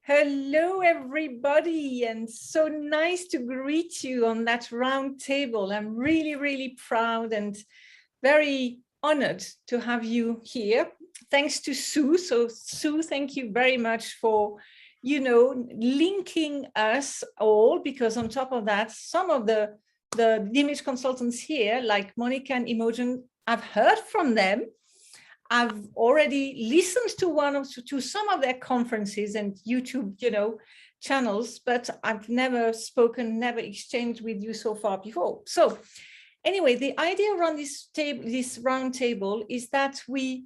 Hello, everybody, and so nice to greet you on that round table. I'm really, really proud and very honored to have you here. Thanks to Sue. So Sue, thank you very much for, linking us all, because on top of that, some of the image consultants here, like Monica and Imogen, I've heard from them. I've already listened to some of their conferences and YouTube, channels, but I've never spoken, never exchanged with you so far before. So anyway, the idea around this round table is that we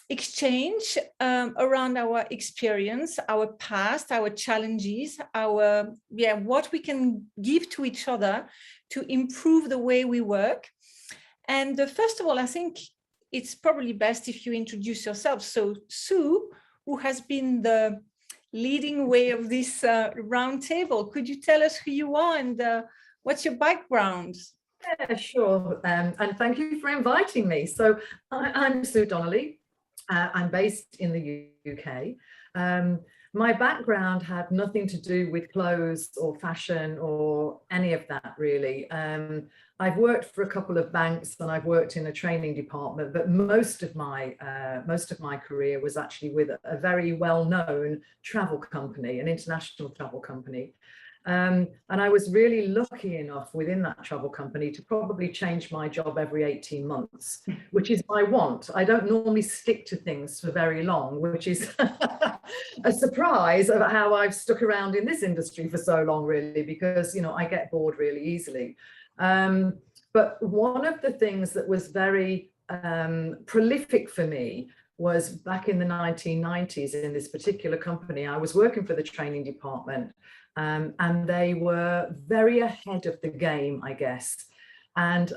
exchange around our experience, our past, our challenges, what we can give to each other to improve the way we work. And first of all, I think it's probably best if you introduce yourself. So Sue, who has been the leading way of this round table, could you tell us who you are and what's your background? Yeah, sure. And thank you for inviting me. So I'm Sue Donnelly. I'm based in the UK. My background had nothing to do with clothes or fashion or any of that, really. I've worked for a couple of banks and I've worked in a training department, but most of my career was actually with a very well-known travel company, an international travel company. And I was really lucky enough within that travel company to probably change my job every 18 months, which is my want. I don't normally stick to things for very long, which is a surprise of how I've stuck around in this industry for so long, really, because, I get bored really easily. But one of the things that was very prolific for me was back in the 1990s in this particular company. I was working for the training department. And they were very ahead of the game, I guess. And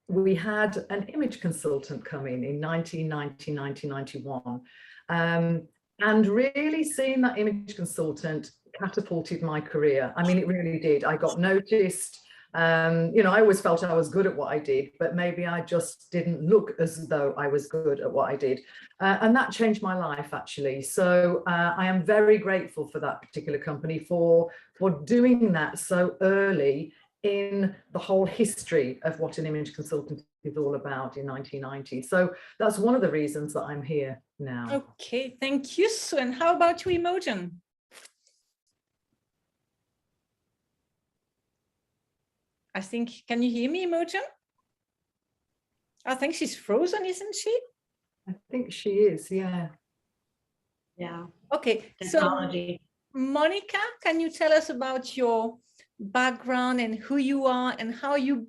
we had an image consultant come in 1990, 1991. And really seeing that image consultant catapulted my career. I mean, it really did. I got noticed. I always felt I was good at what I did, but maybe I just didn't look as though I was good at what I did. And that changed my life, actually. So I am very grateful for that particular company for doing that so early in the whole history of what an image consultant is all about in 1990. So that's one of the reasons that I'm here now. Okay, thank you, Sue. And how about you, Imogen? I think, can you hear me, Imogen? I think she's frozen, isn't she? I think she is, yeah. Yeah. Okay, Technology. So Monica, can you tell us about your background and who you are and how you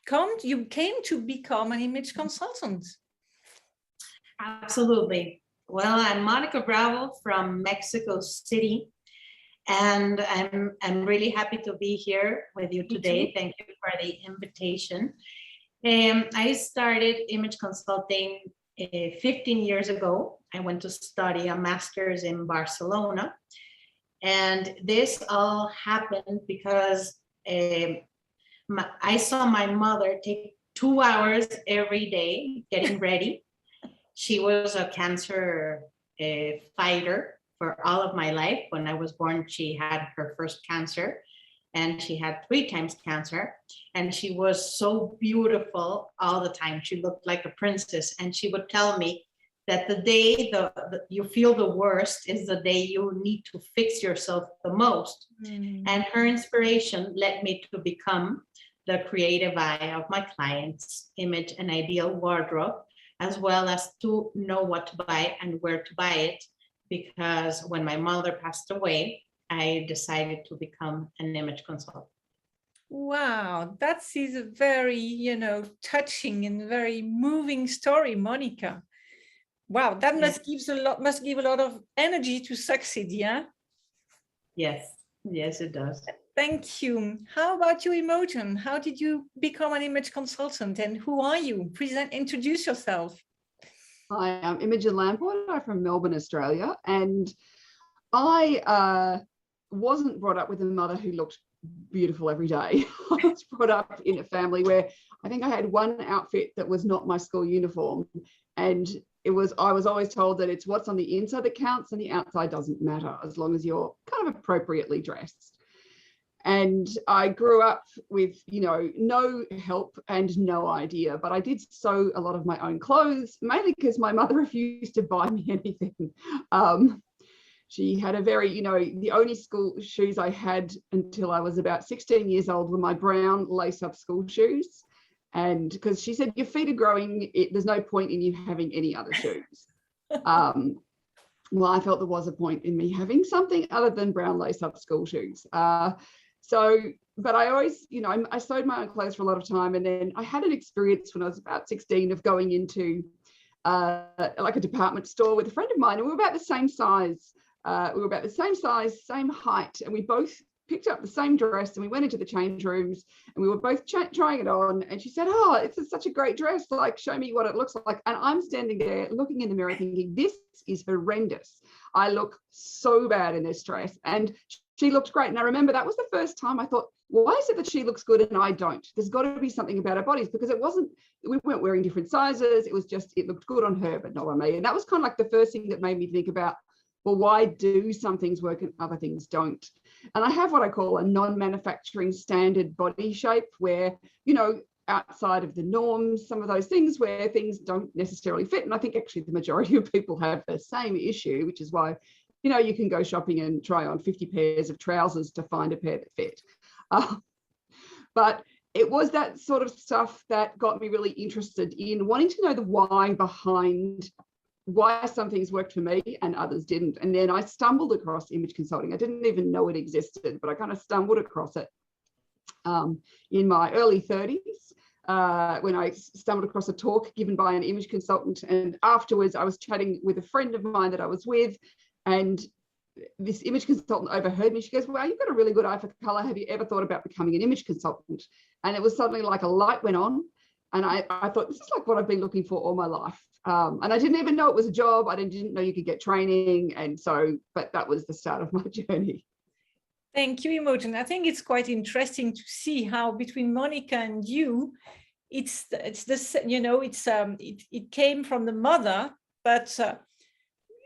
came to become an image consultant? Absolutely. Well, I'm Monica Bravo from Mexico City. And I'm really happy to be here with you today. Thank you for the invitation. I started image consulting 15 years ago. I went to study a master's in Barcelona. And this all happened because I saw my mother take 2 hours every day getting ready. She was a cancer fighter for all of my life. When I was born, she had her first cancer and she had 3 times cancer. And she was so beautiful all the time. She looked like a princess. And she would tell me that the day you feel the worst is the day you need to fix yourself the most. And her inspiration led me to become the creative eye of my clients' image and ideal wardrobe, as well as to know what to buy and where to buy it. Because when my mother passed away, I decided to become an image consultant. Wow, that is a very, touching and very moving story, Monica. Wow, that must give a lot of energy to succeed, yeah? Yes, it does. Thank you. How about you, Imogen? How did you become an image consultant and who are you? Introduce yourself. Hi, I'm Imogen Lamport. I'm from Melbourne, Australia, and I wasn't brought up with a mother who looked beautiful every day. I was brought up in a family where I think I had one outfit that was not my school uniform, and I was always told that it's what's on the inside that counts and the outside doesn't matter as long as you're kind of appropriately dressed. And I grew up with, you know, no help and no idea, but I did sew a lot of my own clothes, mainly because my mother refused to buy me anything. She had a very, you know, the only school shoes I had until I was about 16 years old were my brown lace-up school shoes. And because she said, your feet are growing, there's no point in you having any other shoes. Well, I felt there was a point in me having something other than brown lace-up school shoes. But I always, you know, I sewed my own clothes for a lot of time. And then I had an experience when I was about 16 of going into like a department store with a friend of mine, and we were about the same size. Same height, and we both picked up the same dress, and we went into the change rooms, and we were both trying it on. And she said, "Oh, it's such a great dress, like show me what it looks like." And I'm standing there looking in the mirror thinking, this is horrendous. I look so bad in this dress. And she looked great. And I remember that was the first time I thought, why is it that she looks good and I don't? There's got to be something about our bodies, because we weren't wearing different sizes. It was just, it looked good on her, but not on me. And that was kind of like the first thing that made me think about, well, why do some things work and other things don't? And I have what I call a non-manufacturing standard body shape where, you know, outside of the norms, some of those things where things don't necessarily fit. And I think actually the majority of people have the same issue, which is why, you know, you can go shopping and try on 50 pairs of trousers to find a pair that fit. But it was that sort of stuff that got me really interested in wanting to know the why behind why some things worked for me and others didn't. And then I stumbled across image consulting. I didn't even know it existed, but I kind of stumbled across it in my early 30s when I stumbled across a talk given by an image consultant. And afterwards I was chatting with a friend of mine that I was with, and this image consultant overheard me. She goes, "Well, you've got a really good eye for color. Have you ever thought about becoming an image consultant?" And it was suddenly like a light went on. And I thought, this is like what I've been looking for all my life. And I didn't even know it was a job. I didn't know you could get training. And so, but that was the start of my journey. Thank you, Imogen. I think it's quite interesting to see how between Monica and you, it's this, you know, it came from the mother, but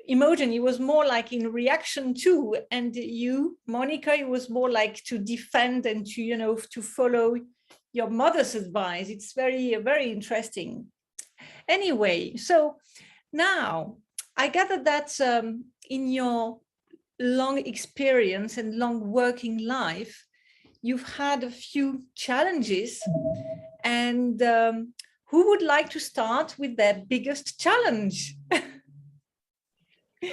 Imogen, it was more like in reaction to, and you, Monica, it was more like to defend and to, you know, to follow your mother's advice. It's very, very interesting. Anyway, so now I gather that in your long experience and long working life, you've had a few challenges. And who would like to start with their biggest challenge?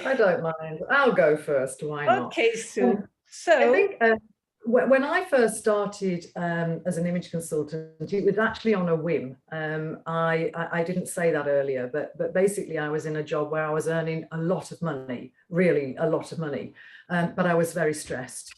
I don't mind. I'll go first. Why not? Okay, Sue. So I think when I first started as an image consultant, it was actually on a whim. I didn't say that earlier, but basically I was in a job where I was earning a lot of money, really a lot of money, but I was very stressed.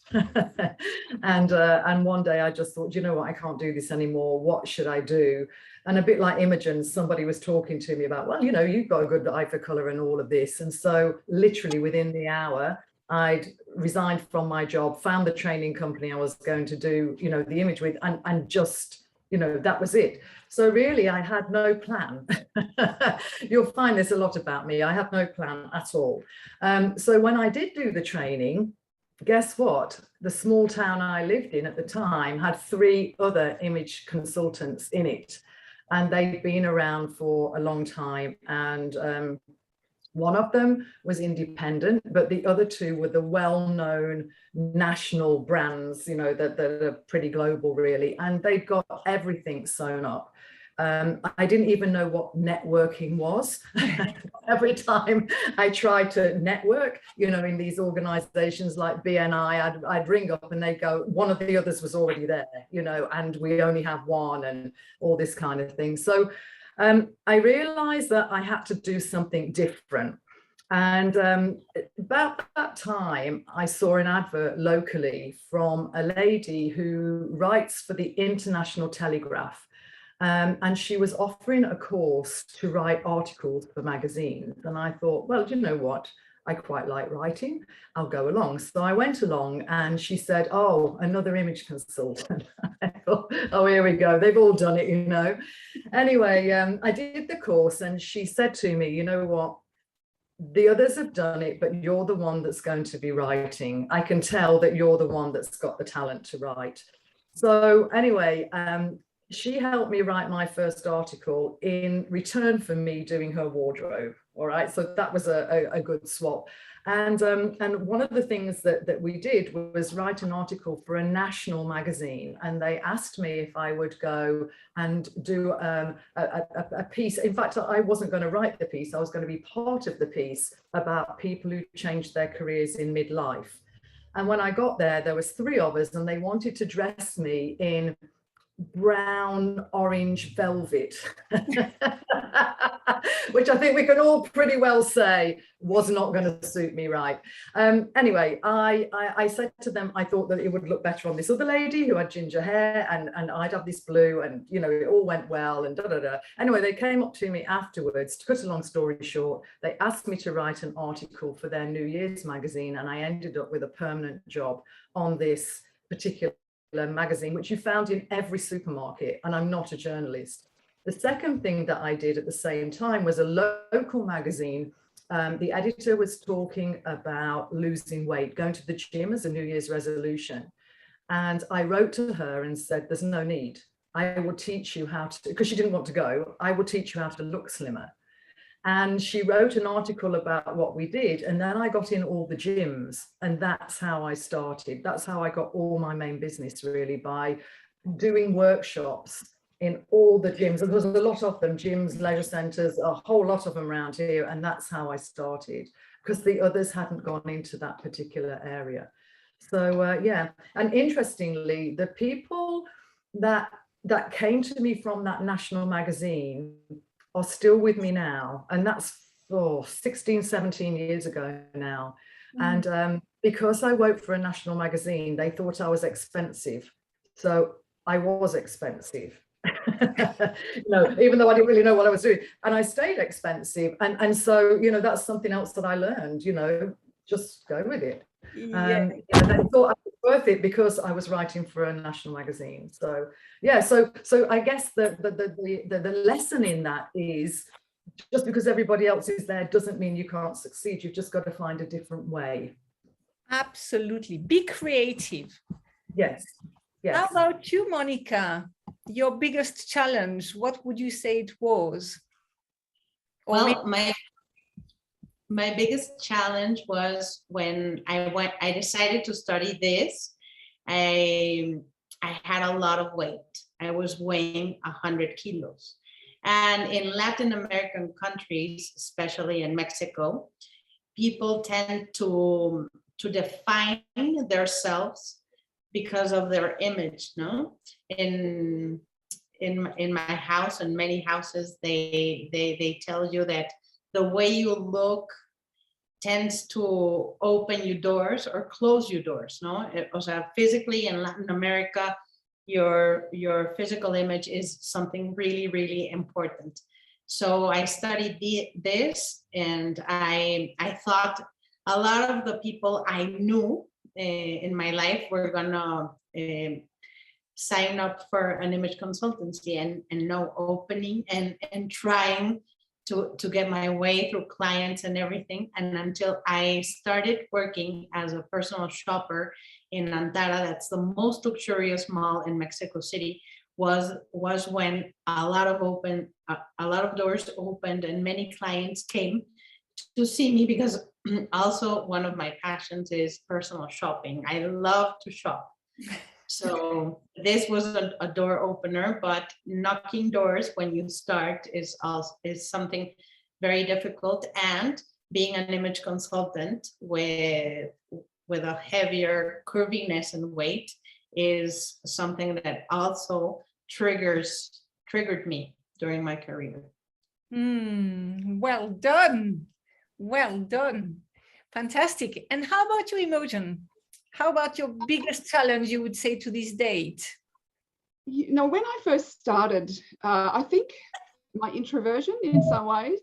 And one day I just thought, you know what, I can't do this anymore. What should I do? And a bit like Imogen, somebody was talking to me about, well, you know, you've got a good eye for colour and all of this. And so literally within the hour, I'd resigned from my job, found the training company I was going to do, you know, the image with, and just, you know, that was it. So really, I had no plan. You'll find this a lot about me. I had no plan at all. So when I did do the training, guess what? The small town I lived in at the time had 3 other image consultants in it, and they'd been around for a long time. And one of them was independent, but the other 2 were the well-known national brands, you know, that are pretty global, really. And they'd got everything sewn up. I didn't even know what networking was. Every time I tried to network, you know, in these organizations like BNI, I'd ring up and they'd go, one of the others was already there, you know, and we only have one, and all this kind of thing. So I realized that I had to do something different. And about that time, I saw an advert locally from a lady who writes for the International Telegraph. And she was offering a course to write articles for magazines. And I thought, well, you know what? I quite like writing. I'll go along. So I went along and she said, oh, another image consultant. I thought, oh, here we go. They've all done it, you know. Anyway, I did the course and she said to me, you know what? The others have done it, but you're the one that's going to be writing. I can tell that you're the one that's got the talent to write. So anyway, she helped me write my first article in return for me doing her wardrobe. All right, so that was a good swap. And one of the things that we did was write an article for a national magazine, and they asked me if I would go and do a piece. In fact, I wasn't going to write the piece. I was going to be part of the piece about people who changed their careers in midlife. And when I got there was 3 of us, and they wanted to dress me in brown orange velvet, which I think we can all pretty well say was not going to suit me right. Anyway, I said to them, I thought that it would look better on this other lady who had ginger hair, and I'd have this blue, and you know, it all went well, and Anyway, they came up to me afterwards. To cut a long story short, they asked me to write an article for their New Year's magazine, and I ended up with a permanent job on this particular magazine, which you found in every supermarket, and I'm not a journalist. The second thing that I did at the same time was a local magazine. The editor was talking about losing weight, going to the gym as a New Year's resolution. And I wrote to her and said, there's no need. I will teach you how to, because she didn't want to go, I will teach you how to look slimmer. And she wrote an article about what we did. And then I got in all the gyms, and that's how I started. That's how I got all my main business, really, by doing workshops in all the gyms. There was a lot of them, gyms, leisure centres, a whole lot of them around here. And that's how I started, because the others hadn't gone into that particular area. So yeah, and interestingly, the people that came to me from that national magazine are still with me now, and that's 16, 17 years ago now. And because I worked for a national magazine, they thought I was expensive. So I was expensive, you know, even though I didn't really know what I was doing, and I stayed expensive. And so, you know, that's something else that I learned, you know, just go with it. Yeah. And I thought it was worth it because I was writing for a national magazine. So yeah, so I guess the lesson in that is, just because everybody else is there doesn't mean you can't succeed. You've just got to find a different way. Absolutely. Be creative. Yes. Yes. How about you, Monica? Your biggest challenge, what would you say it was? Or well, my biggest challenge was when I decided to study this. I had a lot of weight. I was weighing 100 kilos. And in Latin American countries, especially in Mexico, people tend to define themselves because of their image, no? In my house and many houses, they tell you that the way you look tends to open your doors or close your doors, no? O sea, physically in Latin America, your physical image is something really, really important. So I studied this, and I thought a lot of the people I knew in my life were gonna sign up for an image consultancy and no opening and trying to get my way through clients and everything. And until I started working as a personal shopper in Antara, that's the most luxurious mall in Mexico City, was when a lot of doors opened and many clients came to see me, because also one of my passions is personal shopping. I love to shop. So this was a door opener, but knocking doors when you start is something very difficult. And being an image consultant with a heavier curviness and weight is something that also triggered me during my career. Well done. Well done. Fantastic. And how about you, Imogen? How about your biggest challenge, you would say, to this date? You know, when I first started, I think my introversion in some ways,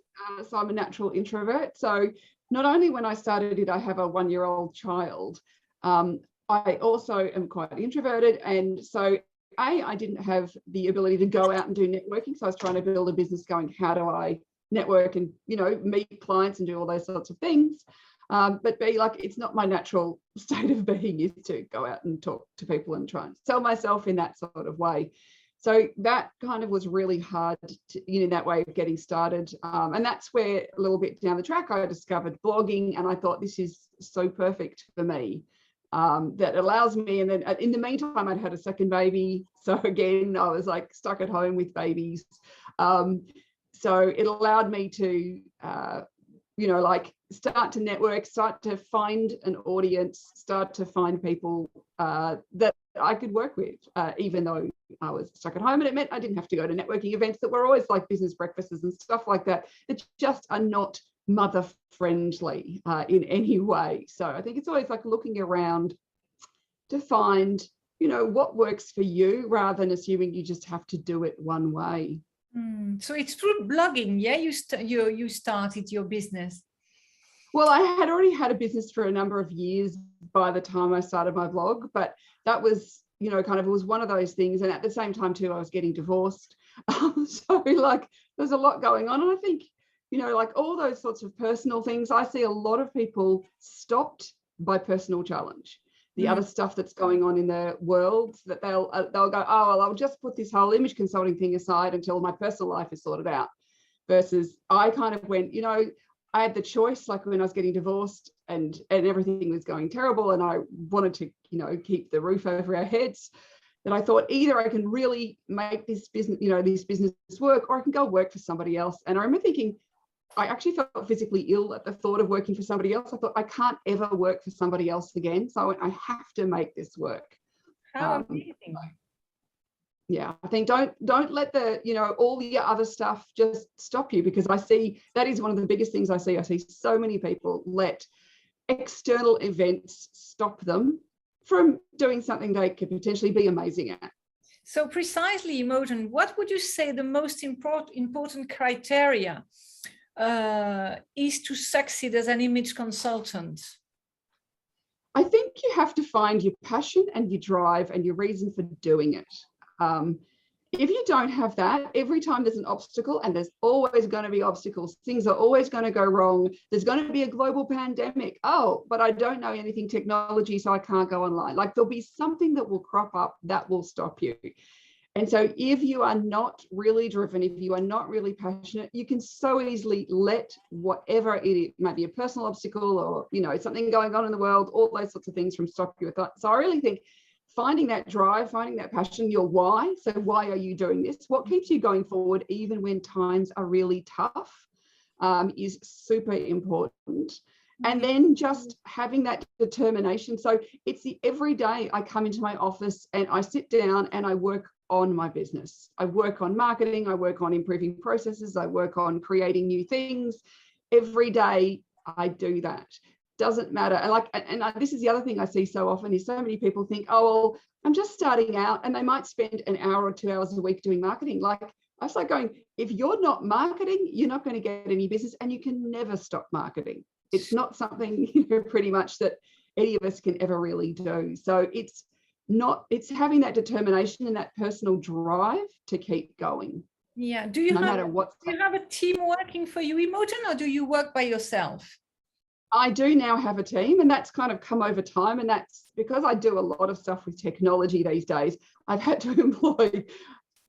so I'm a natural introvert. So not only when I started did I have a 1-year-old child, I also am quite introverted. And so I didn't have the ability to go out and do networking. So I was trying to build a business going, how do I network and, you know, meet clients and do all those sorts of things. But B, like, it's not my natural state of being is to go out and talk to people and try and sell myself in that sort of way. So that kind of was really hard to, you know, that way of getting started. And that's where a little bit down the track, I discovered blogging, and I thought this is so perfect for me. That allows me, and then in the meantime, I'd had a second baby. So again, I was like stuck at home with babies. So it allowed me to, you know, like start to network, start to find an audience, start to find people that I could work with, even though I was stuck at home. And it meant I didn't have to go to networking events that were always like business breakfasts and stuff like that, that just are not mother friendly in any way. So I think it's always like looking around to find, you know, what works for you rather than assuming you just have to do it one way. So it's through blogging, yeah, you started your business. Well, I had already had a business for a number of years by the time I started my blog, but that was, you know, kind of, it was one of those things. And at the same time too, I was getting divorced. So like there's a lot going on. And I think, you know, like all those sorts of personal things, I see a lot of people stopped by personal challenge. The other stuff that's going on in the world, that they'll go, oh, well, I'll just put this whole image consulting thing aside until my personal life is sorted out. Versus I kind of went, you know, I had the choice, like when I was getting divorced and everything was going terrible and I wanted to, you know, keep the roof over our heads, that I thought either I can really make this business, you know, this business work, or I can go work for somebody else. And I remember thinking, I actually felt physically ill at the thought of working for somebody else. I thought, I can't ever work for somebody else again. So I went, I have to make this work. How amazing. Yeah, I think don't let the, you know, all the other stuff just stop you, because I see that is one of the biggest things I see. I see so many people let external events stop them from doing something they could potentially be amazing at. So precisely, Imogen, what would you say the most important criteria is to succeed as an image consultant? I think you have to find your passion and your drive and your reason for doing it. If you don't have that, every time there's an obstacle, and there's always going to be obstacles, things are always going to go wrong. There's going to be a global pandemic. Oh, but I don't know anything technology, so I can't go online. Like there'll be something that will crop up that will stop you. And so if you are not really driven, if you are not really passionate, you can so easily let whatever it might be, a personal obstacle or, you know, something going on in the world, all those sorts of things from stop you. So I really think finding that drive, finding that passion, your why. So why are you doing this? What keeps you going forward even when times are really tough is super important. And then just having that determination. So it's the every day I come into my office and I sit down and I work on my business. I work on marketing, I work on improving processes, I work on creating new things. Every day I do that. Doesn't matter. And this is the other thing I see so often is so many people think, oh, well, I'm just starting out, and they might spend an hour or 2 hours a week doing marketing. Like I was like going, if you're not marketing, you're not going to get any business, and you can never stop marketing. It's not something, you know, pretty much that any of us can ever really do. So it's having that determination and that personal drive to keep going. Yeah. Do you have a team working for you, Imogen, or do you work by yourself? I do now have a team, and that's kind of come over time. And that's because I do a lot of stuff with technology these days. I've had to employ,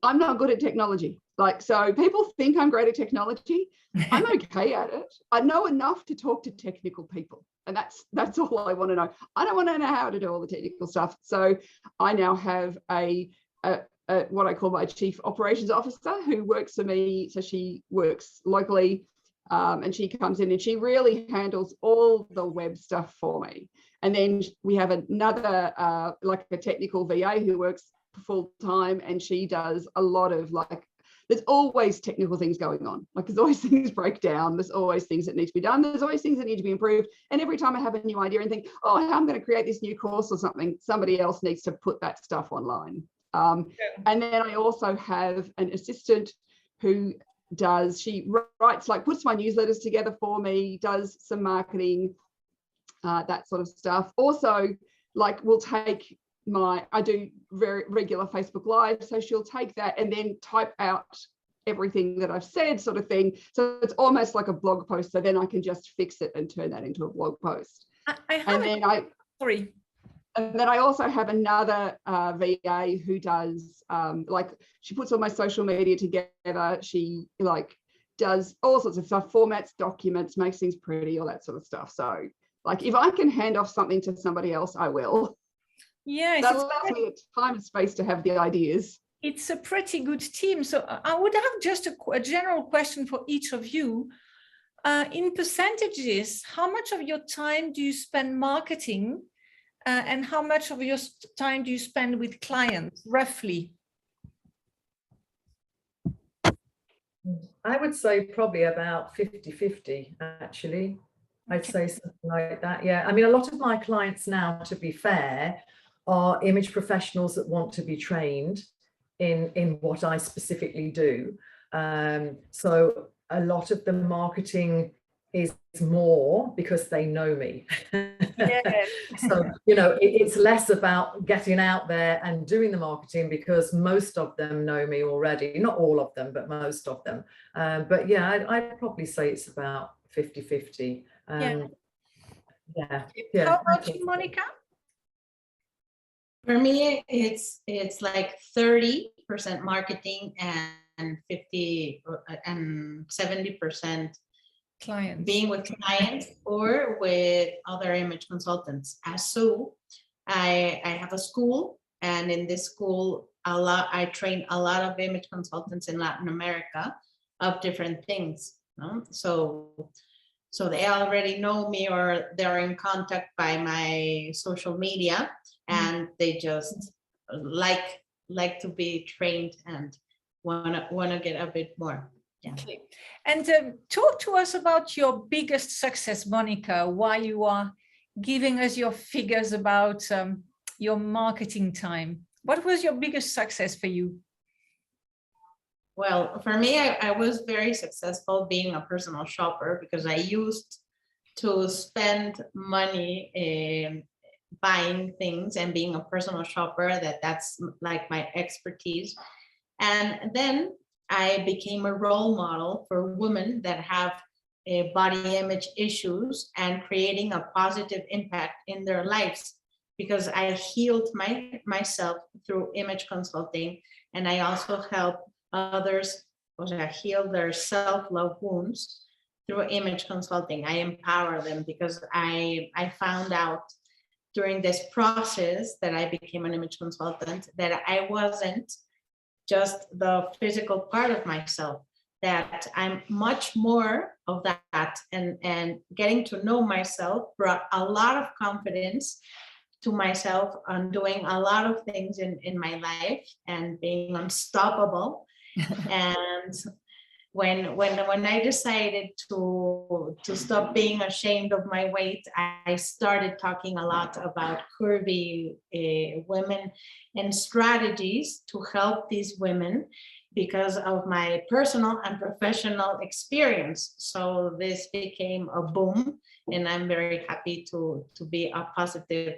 I'm not good at technology. Like, so people think I'm great at technology. I'm okay at it. I know enough to talk to technical people. And that's all I want to know. I don't want to know how to do all the technical stuff. So I now have a what I call my chief operations officer who works for me. So she works locally. And she comes in and she really handles all the web stuff for me. And then we have another, like a technical VA who works full time, and she does a lot of like, there's always technical things going on. Like there's always things break down. There's always things that need to be done. There's always things that need to be improved. And every time I have a new idea and think, oh, I'm going to create this new course or something, somebody else needs to put that stuff online. And then I also have an assistant who writes, like, puts my newsletters together for me, does some marketing, that sort of stuff. Also, like, will take I do very regular Facebook Live, so she'll take that and then type out everything that I've said, sort of thing. So it's almost like a blog post, so then I can just fix it and turn that into a blog post. And then I also have another VA who does, like, she puts all my social media together. She, like, does all sorts of stuff, formats documents, makes things pretty, all that sort of stuff. So, like, if I can hand off something to somebody else, I will. Yes, that allows me time and space to have the ideas. It's a pretty good team. So I would have just a general question for each of you. In percentages, how much of your time do you spend marketing? And how much of your time do you spend with clients, roughly? I would say probably about 50-50, actually. I'd say something like that. Yeah, I mean, a lot of my clients now, to be fair, are image professionals that want to be trained in what I specifically do. So a lot of the marketing is more because they know me. Yes. So, you know, it's less about getting out there and doing the marketing because most of them know me already. Not all of them, but most of them. But yeah, I'd probably say it's about 50-50. Yeah. How about you, Monica? For me, it's like 30% marketing and 50 and 70% clients, being with clients or with other image consultants. So I have a school, and in this school, I train a lot of image consultants in Latin America of different things. So they already know me, or they're in contact by my social media, and they just like to be trained and wanna get a bit more. Yeah. Okay. And talk to us about your biggest success, Monica, while you are giving us your figures about your marketing time. What was your biggest success for you? Well, for me, I was very successful being a personal shopper because I used to spend money buying things and being a personal shopper. That's like my expertise. And then I became a role model for women that have body image issues and creating a positive impact in their lives, because I healed myself through image consulting, and I also help others heal their self-love wounds through image consulting. I empower them because I found out during this process that I became an image consultant that I wasn't just the physical part of myself, that I'm much more of that, and getting to know myself brought a lot of confidence to myself on doing a lot of things in my life and being unstoppable. And when I decided to stop being ashamed of my weight, I started talking a lot about curvy women and strategies to help these women because of my personal and professional experience. So this became a boom, and I'm very happy to be a positive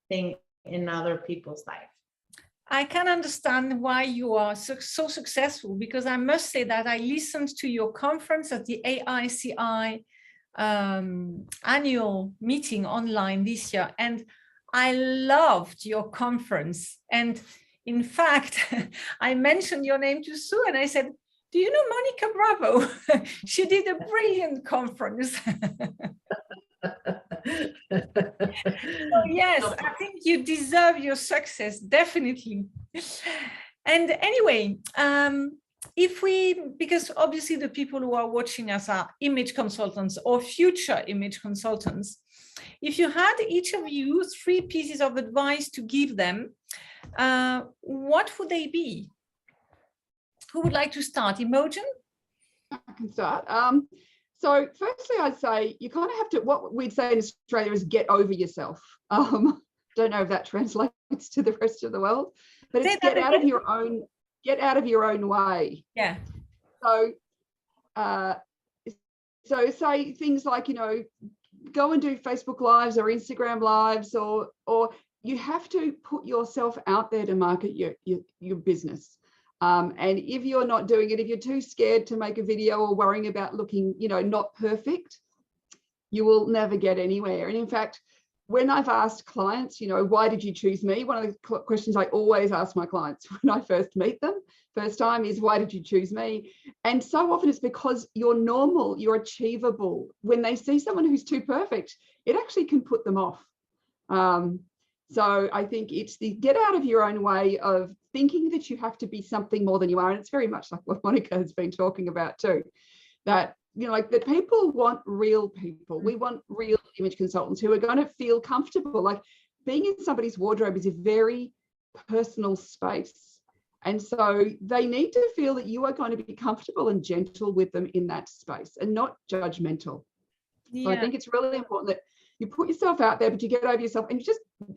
thing in other people's lives. I can understand why you are so successful, because I must say that I listened to your conference at the AICI annual meeting online this year, and I loved your conference. And in fact, I mentioned your name to Sue and I said, do you know Monica Bravo? She did a brilliant conference. So yes, I think you deserve your success, definitely. And anyway, because obviously the people who are watching us are image consultants or future image consultants, if you had each of you 3 pieces of advice to give them, what would they be? Who would like to start? Imogen? I can start. So firstly, I'd say you kind of have to, what we'd say in Australia is get over yourself. Don't know if that translates to the rest of the world, but it's get out of your own way. Yeah. So so say things like, go and do Facebook Lives or Instagram Lives, or you have to put yourself out there to market your business. And if you're not doing it, if you're too scared to make a video or worrying about looking, not perfect, you will never get anywhere. And in fact, when I've asked clients, why did you choose me? One of the questions I always ask my clients when I first meet them, first time, is why did you choose me? And so often it's because you're normal, you're achievable. When they see someone who's too perfect, it actually can put them off. So I think it's the get out of your own way of thinking that you have to be something more than you are. And it's very much like what Monica has been talking about too, that that people want real people. We want real image consultants who are going to feel comfortable. Like being in somebody's wardrobe is a very personal space. And so they need to feel that you are going to be comfortable and gentle with them in that space and not judgmental. Yeah. So I think it's really important that you put yourself out there, but you get over yourself and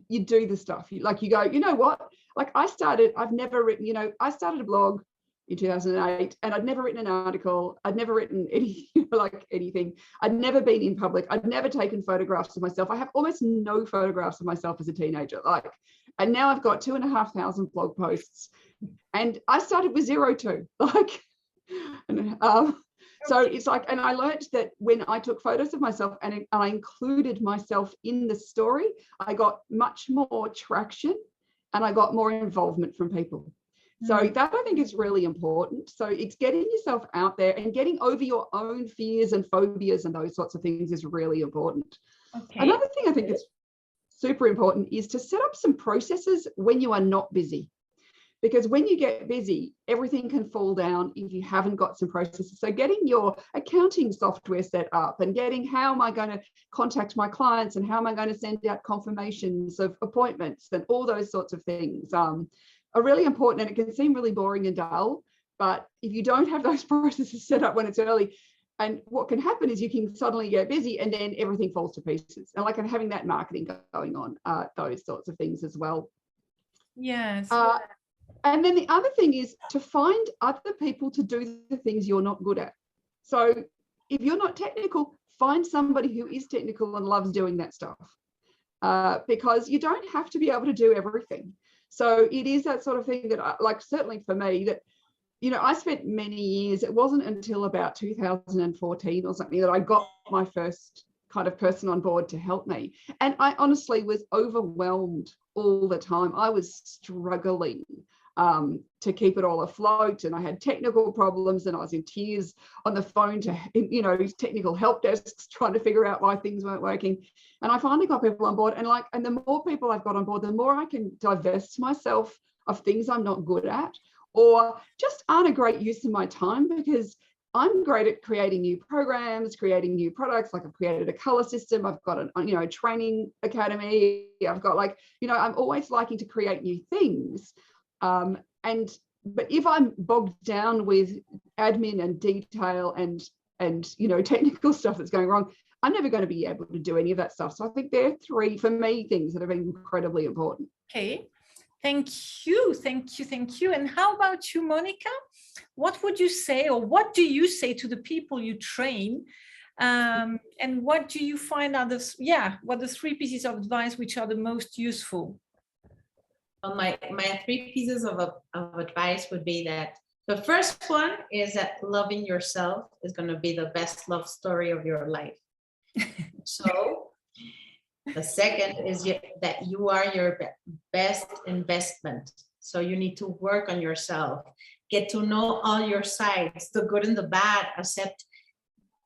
you do the stuff. You go, you know what? Like I started a blog in 2008, and I'd never written an article. I'd never written anything. I'd never been in public. I'd never taken photographs of myself. I have almost no photographs of myself as a teenager. And now I've got 2,500 blog posts, and I started with 0 too. So it's like, and I learned that when I took photos of myself and I included myself in the story, I got much more traction and I got more involvement from people. So that I think is really important. So it's getting yourself out there and getting over your own fears and phobias and those sorts of things is really important. Okay. Another thing I think is super important is to set up some processes when you are not busy. Because when you get busy, everything can fall down if you haven't got some processes. So getting your accounting software set up and getting how am I going to contact my clients and how am I going to send out confirmations of appointments and all those sorts of things are really important. And it can seem really boring and dull, but if you don't have those processes set up when it's early, and what can happen is you can suddenly get busy and then everything falls to pieces. And having that marketing going on, those sorts of things as well. Yes. And then the other thing is to find other people to do the things you're not good at. So if you're not technical, find somebody who is technical and loves doing that stuff, because you don't have to be able to do everything. So it is that sort of thing that, certainly for me, that, I spent many years, it wasn't until about 2014 or something that I got my first kind of person on board to help me. And I honestly was overwhelmed all the time. I was struggling to keep it all afloat, and I had technical problems, and I was in tears on the phone to technical help desks trying to figure out why things weren't working. And I finally got people on board, and the more people I've got on board, the more I can divest myself of things I'm not good at or just aren't a great use of my time, because I'm great at creating new programs, creating new products. Like I've created a color system. I've got a training academy. I've got I'm always liking to create new things. But if I'm bogged down with admin and detail and technical stuff that's going wrong, I'm never going to be able to do any of that stuff. So I think there are 3, for me, things that have been incredibly important. Okay, thank you. And how about you, Monica? What would you say, or what do you say to the people you train? And what do you find are the 3 pieces of advice which are the most useful? Well, my 3 pieces of advice would be that the first one is that loving yourself is going to be the best love story of your life. So the second is that you are your best investment. So you need to work on yourself, get to know all your sides, the good and the bad, accept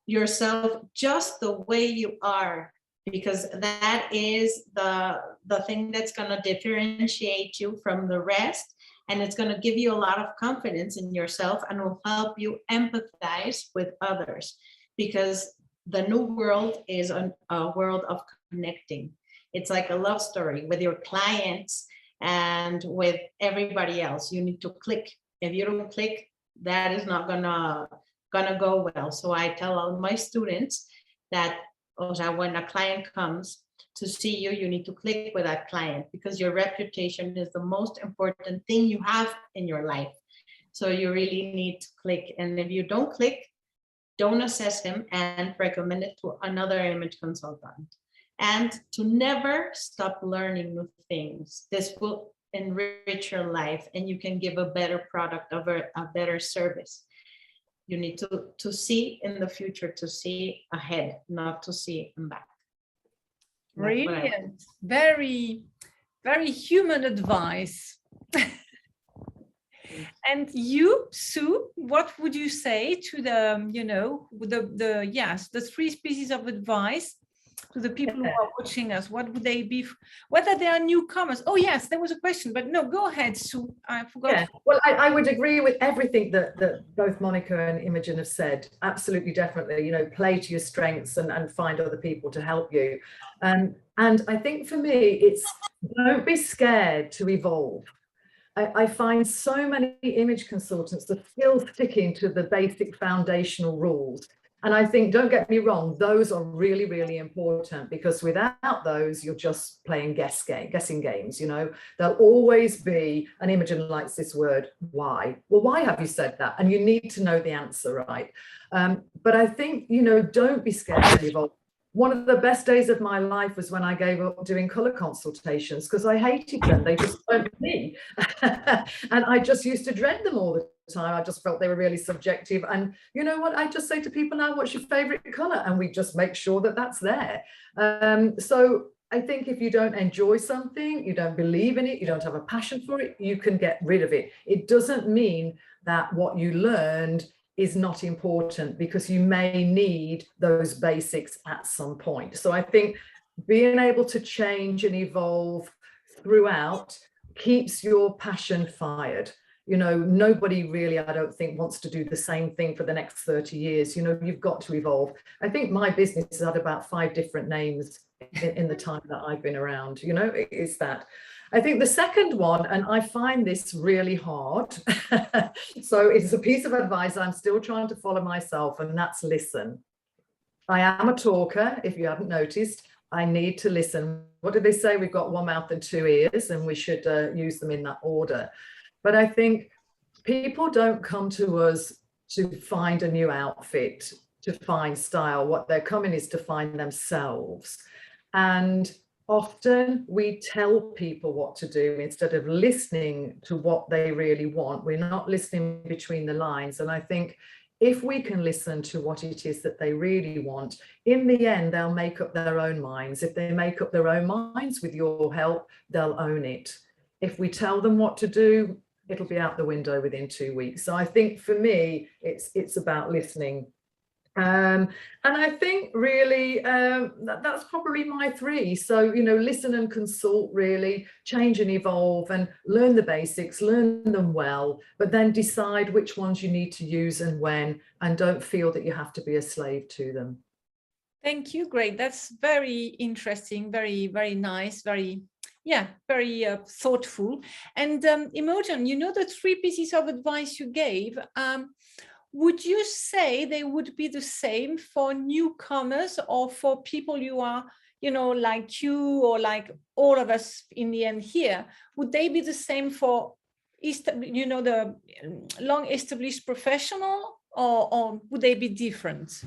yourself just the way you are, because that is the thing that's going to differentiate you from the rest, and it's going to give you a lot of confidence in yourself and will help you empathize with others, because the new world is a world of connecting. It's like a love story with your clients and with everybody else. You need to click. If you don't click, that is not gonna go well. So I tell all my students that when a client comes to see you, you need to click with that client, because your reputation is the most important thing you have in your life. So you really need to click. And if you don't click, don't assess him and recommend it to another image consultant. And to never stop learning new things. This will enrich your life and you can give a better product, a better service. You need to see in the future, to see ahead, not to see in back. Brilliant. Very, very human advice. And you, Sue, what would you say to the, you know, the three pieces of advice to the people who are watching us? What would they be, whether they are newcomers? Oh yes, there was a question, but no, go ahead, Sue. I forgot. Yeah, well, I would agree with everything that both Monica and Imogen have said. Absolutely, definitely. You know, play to your strengths and find other people to help you. And I think for me, it's don't be scared to evolve. I find so many image consultants that still sticking to the basic foundational rules. And I think, don't get me wrong, those are really, really important, because without those, you're just playing guessing games, you know. There'll always be, and Imogen likes this word, why? Well, why have you said that? And you need to know the answer, right? But I think, you know, don't be scared to evolve. One of the best days of my life was when I gave up doing colour consultations, because I hated them. They just weren't me. And I just used to dread them all the time. I just felt they were really subjective. And you know what? I just say to people now, what's your favourite colour? And we just make sure that that's there. So I think if you don't enjoy something, you don't believe in it, you don't have a passion for it, you can get rid of it. It doesn't mean that what you learned is not important, because you may need those basics at some point. So I think being able to change and evolve throughout keeps your passion fired. You know, nobody really, I don't think, wants to do the same thing for the next 30 years. You know, you've got to evolve. I think my business has had about 5 different names in the time that I've been around. You know, it's that. I think the second one, and I find this really hard, so it's a piece of advice I'm still trying to follow myself, and that's listen. I am a talker, if you haven't noticed. I need to listen. What do they say? We've got one mouth and 2 ears, and we should use them in that order. But I think people don't come to us to find a new outfit, to find style. What they're coming is to find themselves. And often we tell people what to do instead of listening to what they really want. We're not listening between the lines. And I think if we can listen to what it is that they really want, in the end, they'll make up their own minds. If they make up their own minds with your help, they'll own it. If we tell them what to do, it'll be out the window within 2 weeks. So I think for me, it's about listening. And I think really that's probably my 3. So, you know, listen and consult, really, change and evolve, and learn the basics, learn them well, but then decide which ones you need to use and when, and don't feel that you have to be a slave to them. Thank you. Great. That's very interesting, very, very nice, very, yeah, very thoughtful. And Imogen, you know, the 3 pieces of advice you gave, would you say they would be the same for newcomers or for people you are, you know, like you or like all of us in the end here? Would they be the same for, you know, the long established professional, or would they be different?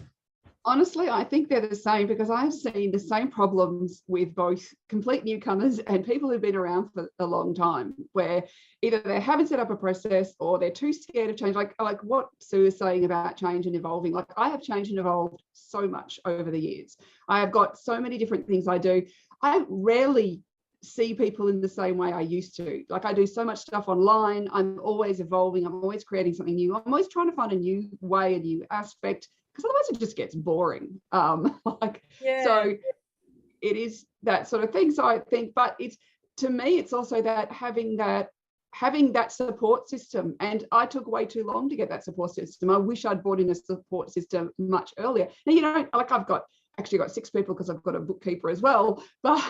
Honestly, I think they're the same, because I've seen the same problems with both complete newcomers and people who've been around for a long time, where either they haven't set up a process or they're too scared of change. Like what Sue is saying about change and evolving. Like, I have changed and evolved so much over the years. I have got so many different things I do. I rarely see people in the same way I used to. Like, I do so much stuff online. I'm always evolving. I'm always creating something new. I'm always trying to find a new way, a new aspect, because otherwise it just gets boring. So it is that sort of thing. So I think, but it's, to me, it's also that having that support system. And I took way too long to get that support system. I wish I'd brought in a support system much earlier. Now, you know, like, I've actually got 6 people because I've got a bookkeeper as well, but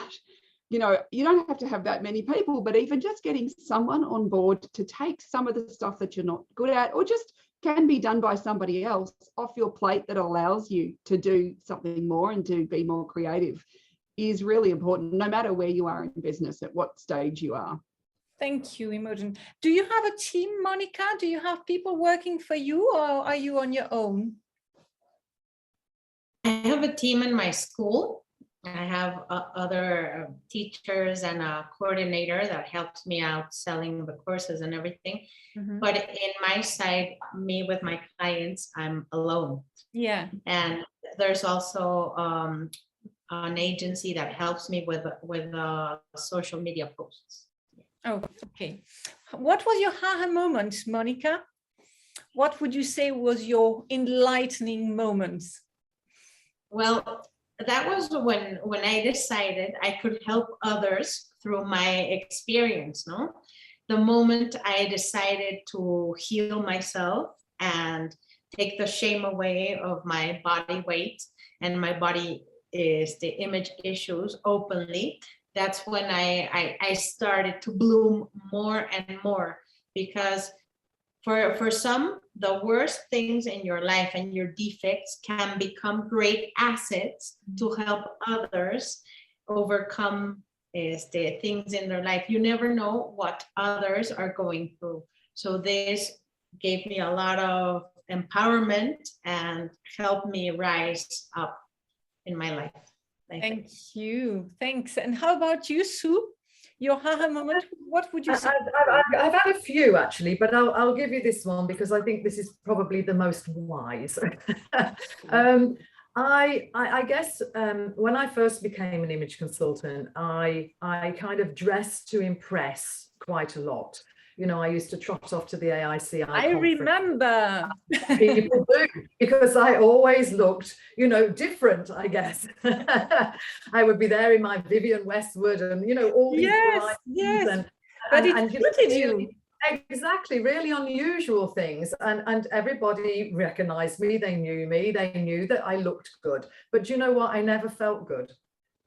you know, you don't have to have that many people, but even just getting someone on board to take some of the stuff that you're not good at, or just can be done by somebody else, off your plate, that allows you to do something more and to be more creative, is really important, no matter where you are in business, at what stage you are. Thank you, Imogen. Do you have a team, Monica? Do you have people working for you, or are you on your own? have a team in my school. I have other teachers and a coordinator that helps me out selling the courses and everything. But in my side, me with my clients, I'm alone. Yeah. And there's also an agency that helps me with social media posts. Oh, okay. What was your aha moment, Monica? What would you say was your enlightening moment? Well, that was when I decided I could help others through my experience, no? The moment I decided to heal myself and take the shame away of my body weight and my body is the image issues openly, that's when I started to bloom more and more, because for some, the worst things in your life and your defects can become great assets to help others overcome the things in their life. You never know what others are going through. So this gave me a lot of empowerment and helped me rise up in my life. Thank you. Thanks. And how about you, Sue? Your aha moment, what would you say? I've had a few actually, but I'll give you this one because I think this is probably the most wise. I guess when I first became an image consultant, I kind of dressed to impress quite a lot. You know, I used to trot off to the AICI I remember. People do, because I always looked, you know, different, I guess. I would be there in my Vivienne Westwood and, you know, all these yes. But it suited you. Exactly, really unusual things. And everybody recognized me. They knew that I looked good. But you know what? I never felt good.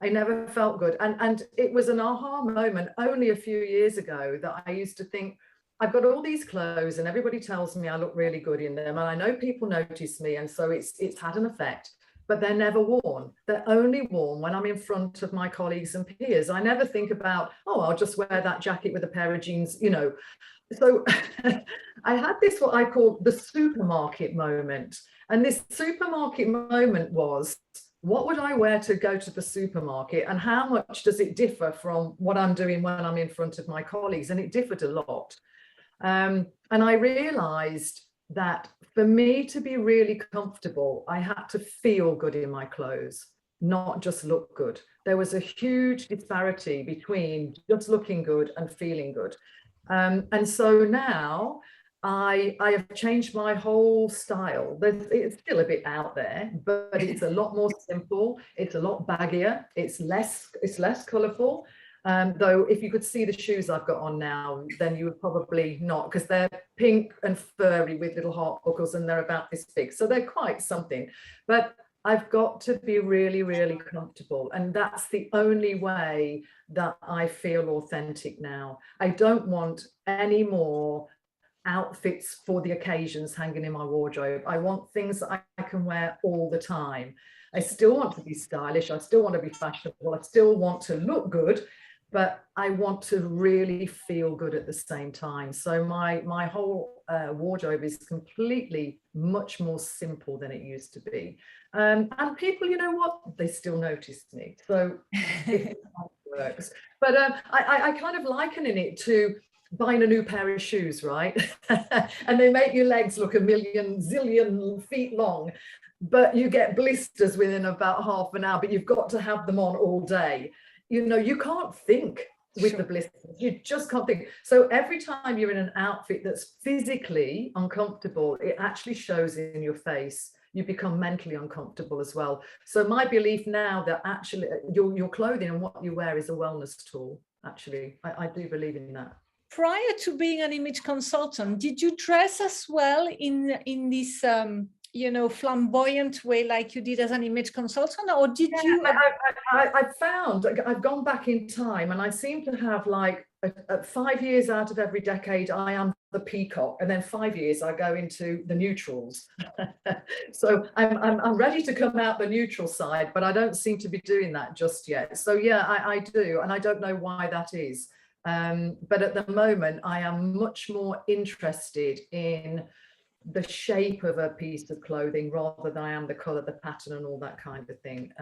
And it was an aha moment only a few years ago that I used to think, I've got all these clothes and everybody tells me I look really good in them. And I know people notice me. And so it's had an effect, but they're never worn. They're only worn when I'm in front of my colleagues and peers. I never think about, oh, I'll just wear that jacket with a pair of jeans, you know. So I had this, what I call the supermarket moment. And this supermarket moment was, what would I wear to go to the supermarket and how much does it differ from what I'm doing when I'm in front of my colleagues? And it differed a lot. And I realized that for me to be really comfortable, I had to feel good in my clothes, not just look good. There was a huge disparity between just looking good and feeling good. And so now I have changed my whole style. It's still a bit out there, but it's a lot more simple. It's a lot baggier. It's less colorful. Though if you could see the shoes I've got on now, then you would probably not, because they're pink and furry with little heart buckles and they're about this big. So they're quite something. But I've got to be really, really comfortable. And that's the only way that I feel authentic now. I don't want any more outfits for the occasions hanging in my wardrobe. I want things that I can wear all the time. I still want to be stylish. I still want to be fashionable. I still want to look good, but I want to really feel good at the same time. So my whole wardrobe is completely much more simple than it used to be. And people, you know what? They still notice me. So it works. But I kind of likening it to buying a new pair of shoes, right? And they make your legs look a zillion feet long, but you get blisters within about half an hour, but you've got to have them on all day. You know, you can't think with the blisters. You just can't think. So every time you're in an outfit that's physically uncomfortable, it actually shows in your face. You become mentally uncomfortable as well. So my belief now that actually your clothing and what you wear is a wellness tool. Actually, I do believe in that. Prior to being an image consultant, did you dress as well in this you know, flamboyant way like you did as an image consultant, or did you? I found I've gone back in time and I seem to have like 5 years out of every decade I am the peacock, and then 5 years I go into the neutrals. So I'm ready to come out the neutral side, but I don't seem to be doing that just yet. So yeah, I do, and I don't know why that is. But at the moment I am much more interested in the shape of a piece of clothing rather than I am the color, the pattern, and all that kind of thing.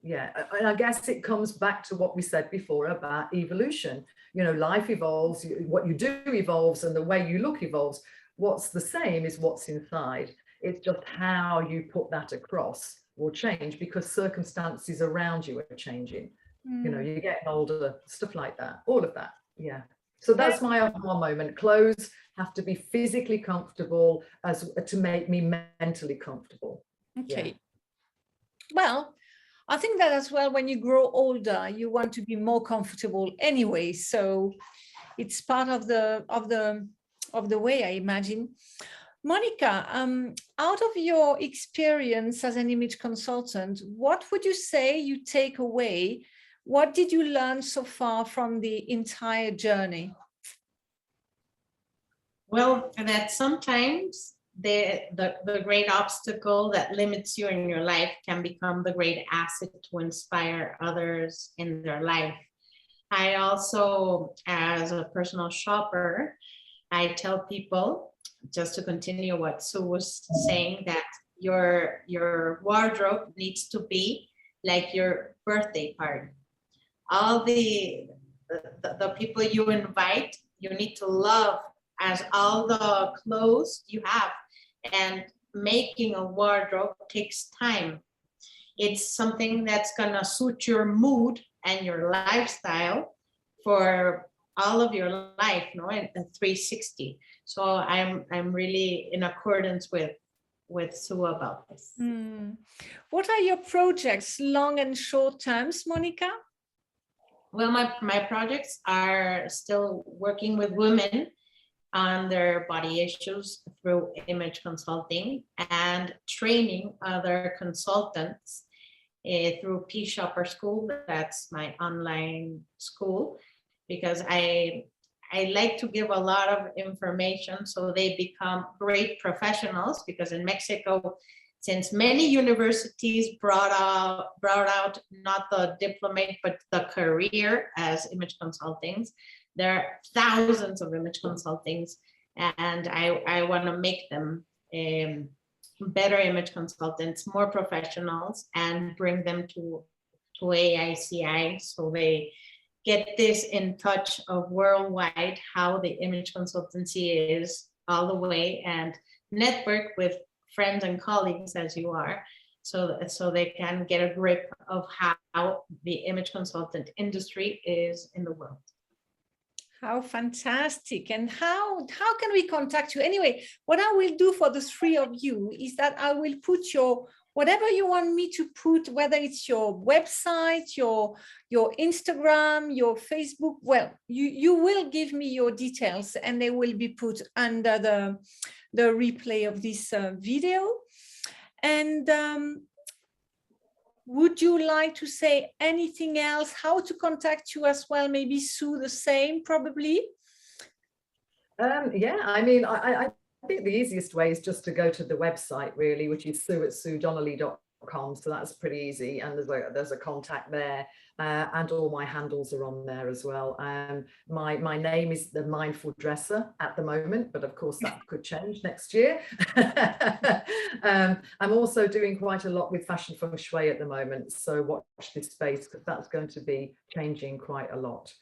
Yeah, and I guess it comes back to what we said before about evolution. You know, life evolves, what you do evolves, and the way you look evolves. What's the same is what's inside. It's just how you put that across will change because circumstances around you are changing. You know, you're getting older, stuff like that, all of that. Yeah. So that's my aha moment. Clothes have to be physically comfortable as to make me mentally comfortable. Okay. Yeah. Well, I think that as well, when you grow older, you want to be more comfortable anyway. So it's part of the way, I imagine. Monica, out of your experience as an image consultant, what would you say you take away? What did you learn so far from the entire journey? Well, that sometimes the great obstacle that limits you in your life can become the great asset to inspire others in their life. I also, as a personal shopper, I tell people, just to continue what Sue was saying, that your wardrobe needs to be like your birthday party. All the people you invite, you need to love as all the clothes you have. And making a wardrobe takes time. It's something that's gonna suit your mood and your lifestyle for all of your life, no, in 360. So I'm really in accordance with Sue about this. What are your projects, long and short terms, Monica? Well, my projects are still working with women on their body issues through image consulting and training other consultants through Peace Shopper School. That's my online school, because I like to give a lot of information so they become great professionals, because in Mexico, since many universities brought out not the diplomate, but the career as image consultings, there are thousands of image consultings, and I want to make them better image consultants, more professionals, and bring them to AICI so they get this in touch of worldwide how the image consultancy is all the way, and network with friends and colleagues as you are, so they can get a grip of how the image consultant industry is in the world. How fantastic. And how can we contact you? Anyway, what I will do for the three of you is that I will put whatever you want me to put, whether it's your website, your Instagram, your Facebook, well, you will give me your details and they will be put under the replay of this video. And would you like to say anything else? How to contact you as well? Maybe Sue, the same, probably. Yeah, I mean, I think the easiest way is just to go to the website, really, which is sue@suedonnelly.com. So that's pretty easy, and there's a contact there, and all my handles are on there as well. My name is the Mindful Dresser at the moment, but of course that could change next year. I'm also doing quite a lot with fashion feng shui at the moment, so watch this space, because that's going to be changing quite a lot.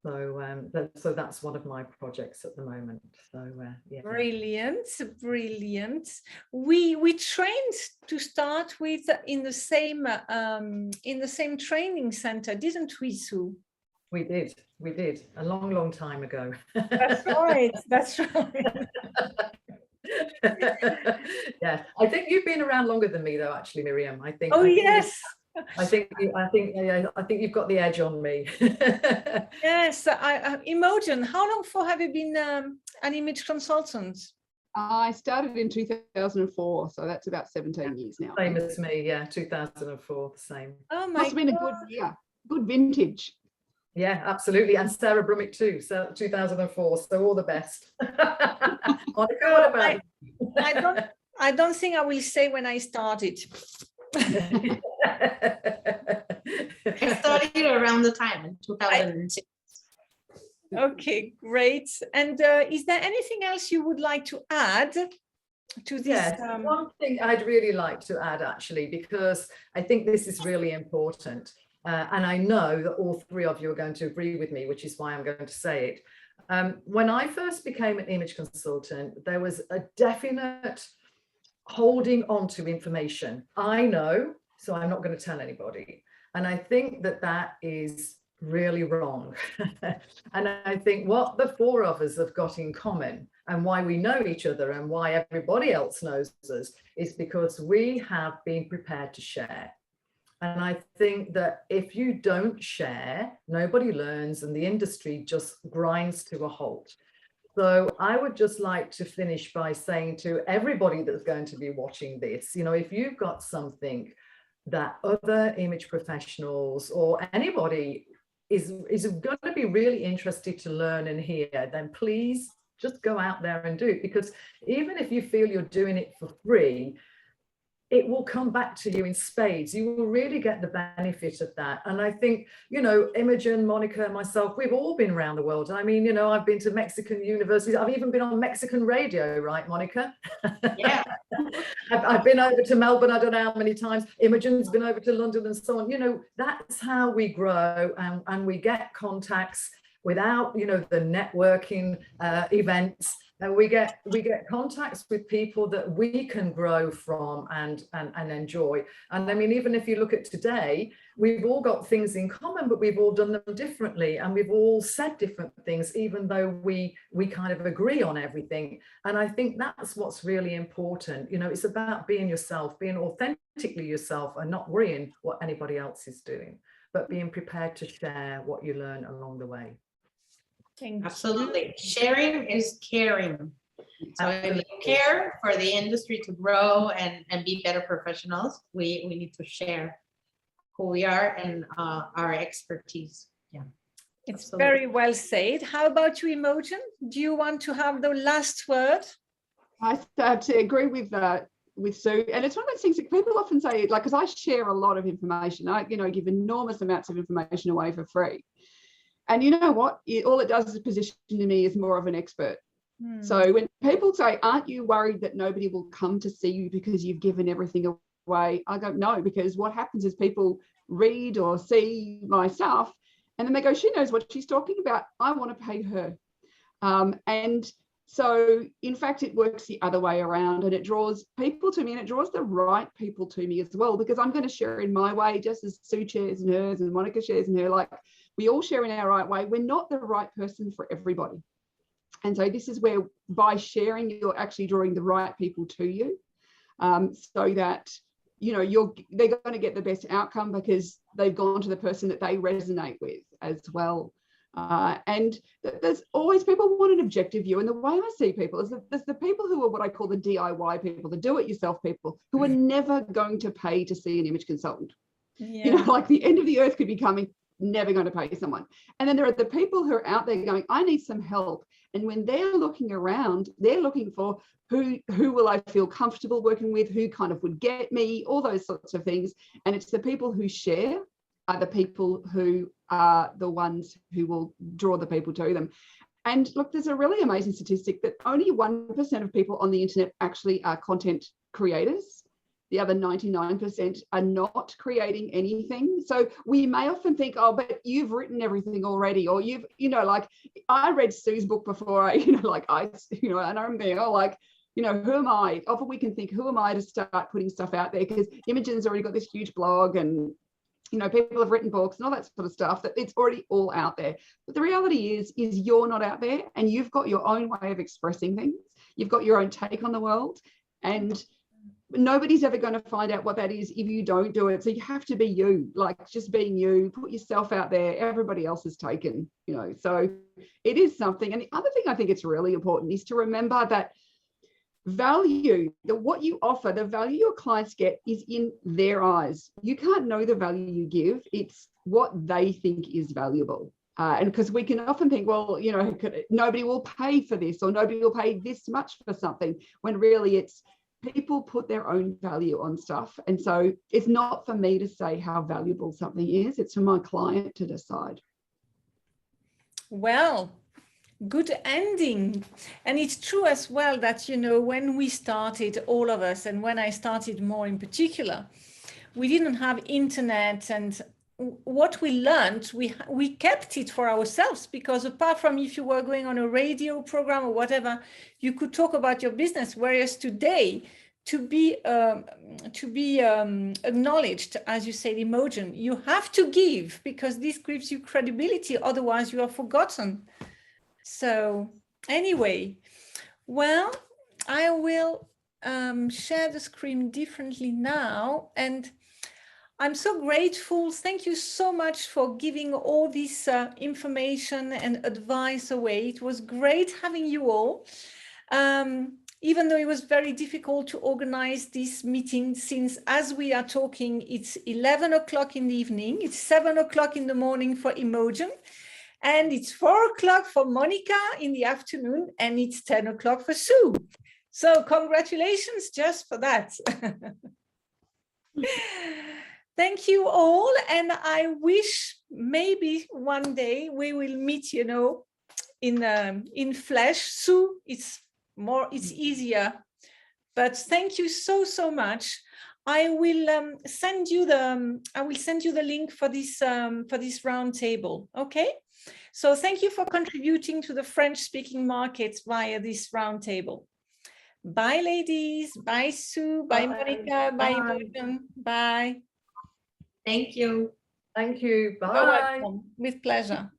So that's one of my projects at the moment. So yeah. Brilliant. We trained to start with in the same training center, didn't we, Sue? We did a long time ago. That's right. That's right. Yeah, I think you've been around longer than me, though. Actually, Myriam, I think. Oh, yes. I think you've got the edge on me. Yes, Imogen, how long have you been an image consultant? I started in 2004, so that's about 17 years now. Same as me, yeah, 2004, same. Oh my Must have been a good year, good vintage. Yeah, absolutely, and Sarah Brummett too, so 2004, so all the best. Monica, what about you? I don't think I will say when I started. I started around the time in 2006. Okay, great. And is there anything else you would like to add to this. Yes, one thing I'd really like to add, actually, because I think this is really important. And I know that all three of you are going to agree with me, which is why I'm going to say it. When I first became an image consultant, there was a definite holding on to information. I know, so I'm not going to tell anybody. And I think that that is really wrong. And I think what the four of us have got in common and why we know each other and why everybody else knows us is because we have been prepared to share. And I think that if you don't share, nobody learns and the industry just grinds to a halt. So I would just like to finish by saying to everybody that's going to be watching this, you know, if you've got something that other image professionals or anybody is going to be really interested to learn and hear, then please just go out there and do it. Because even if you feel you're doing it for free, it will come back to you in spades. You will really get the benefit of that. And I think, you know, Imogen, Monica, and myself, we've all been around the world. I mean, you know, I've been to Mexican universities. I've even been on Mexican radio, right, Monica? Yeah. I've been over to Melbourne, I don't know how many times. Imogen's been over to London and so on. You know, that's how we grow and we get contacts without, you know, the networking events. And we get contacts with people that we can grow from and enjoy. And I mean, even if you look at today, we've all got things in common, but we've all done them differently. And we've all said different things, even though we kind of agree on everything. And I think that's what's really important. You know, it's about being yourself, being authentically yourself and not worrying what anybody else is doing, but being prepared to share what you learn along the way. Absolutely. Sharing is caring. So if you care for the industry to grow and be better professionals, we need to share who we are and our expertise. Yeah. It's Absolutely. very well said. How about you, Imogen? Do you want to have the last word? I start to agree with Sue, and it's one of those things that people often say, like, because I share a lot of information. I, you know, give enormous amounts of information away for free. And you know what? All it does is position me as more of an expert. So when people say, aren't you worried that nobody will come to see you because you've given everything away? I go, no, because what happens is people read or see my stuff and then they go, she knows what she's talking about. I want to pay her. And so, in fact, it works the other way around and it draws people to me and it draws the right people to me as well, because I'm going to share in my way, just as Sue shares in hers and Monica shares in her. Like, we all share in our right way. We're not the right person for everybody. And so this is where, by sharing, you're actually drawing the right people to you, so that, you know, they're going to get the best outcome because they've gone to the person that they resonate with as well. And there's always people who want an objective view. And the way I see people is that there's the people who are what I call the DIY people, the do-it-yourself people, who are never going to pay to see an image consultant. Yeah. You know, like the end of the earth could be coming, never going to pay someone. And then there are the people who are out there going, I need some help. And when they're looking around, they're looking for who will I feel comfortable working with, who kind of would get me, all those sorts of things. And it's the people who share are the people who are the ones who will draw the people to them. And look, there's a really amazing statistic that only 1% of people on the internet actually are content creators. The other 99% are not creating anything. So we may often think, oh, but you've written everything already, or you've, you know, like I read Sue's book before I, you know, like I, you know, and I'm thinking, oh, like, you know, who am I? Often we can think, who am I to start putting stuff out there? Because Imogen's already got this huge blog and, you know, people have written books and all that sort of stuff, that it's already all out there. But the reality is you're not out there and you've got your own way of expressing things. You've got your own take on the world, and nobody's ever going to find out what that is if you don't do it. So you have to be you, like just being you, put yourself out there. Everybody else is taken, you know, so it is something. And the other thing I think it's really important is to remember that value, that what you offer, the value your clients get is in their eyes. You can't know the value you give. It's what they think is valuable. And because we can often think, well, you know, nobody will pay for this, or nobody will pay this much for something, when really it's people put their own value on stuff. And so it's not for me to say how valuable something is. It's for my client to decide. Well, good ending. And it's true as well that, you know, when we started, all of us, and when I started more in particular, we didn't have internet, and what we learned, we kept it for ourselves, because apart from if you were going on a radio program or whatever, you could talk about your business. Whereas today, to be acknowledged, as you said, Imogen, you have to give, because this gives you credibility. Otherwise, you are forgotten. So anyway, well, I will share the screen differently now, and I'm so grateful. Thank you so much for giving all this information and advice away. It was great having you all. Even though it was very difficult to organize this meeting, since as we are talking, it's 11 o'clock in the evening, it's 7 o'clock in the morning for Imogen, and it's 4 o'clock for Monica in the afternoon, and it's 10 o'clock for Sue. So congratulations just for that. Thank you all, and I wish maybe one day we will meet, you know, in flesh. Sue, it's easier, but thank you so much. I will send you the link for this round table. Okay, so thank you for contributing to the French-speaking markets via this round table. Bye, ladies. Bye, Sue. Bye, Monica. Bye, Imogen. Bye. Thank you. Thank you. Bye. You're welcome. With pleasure.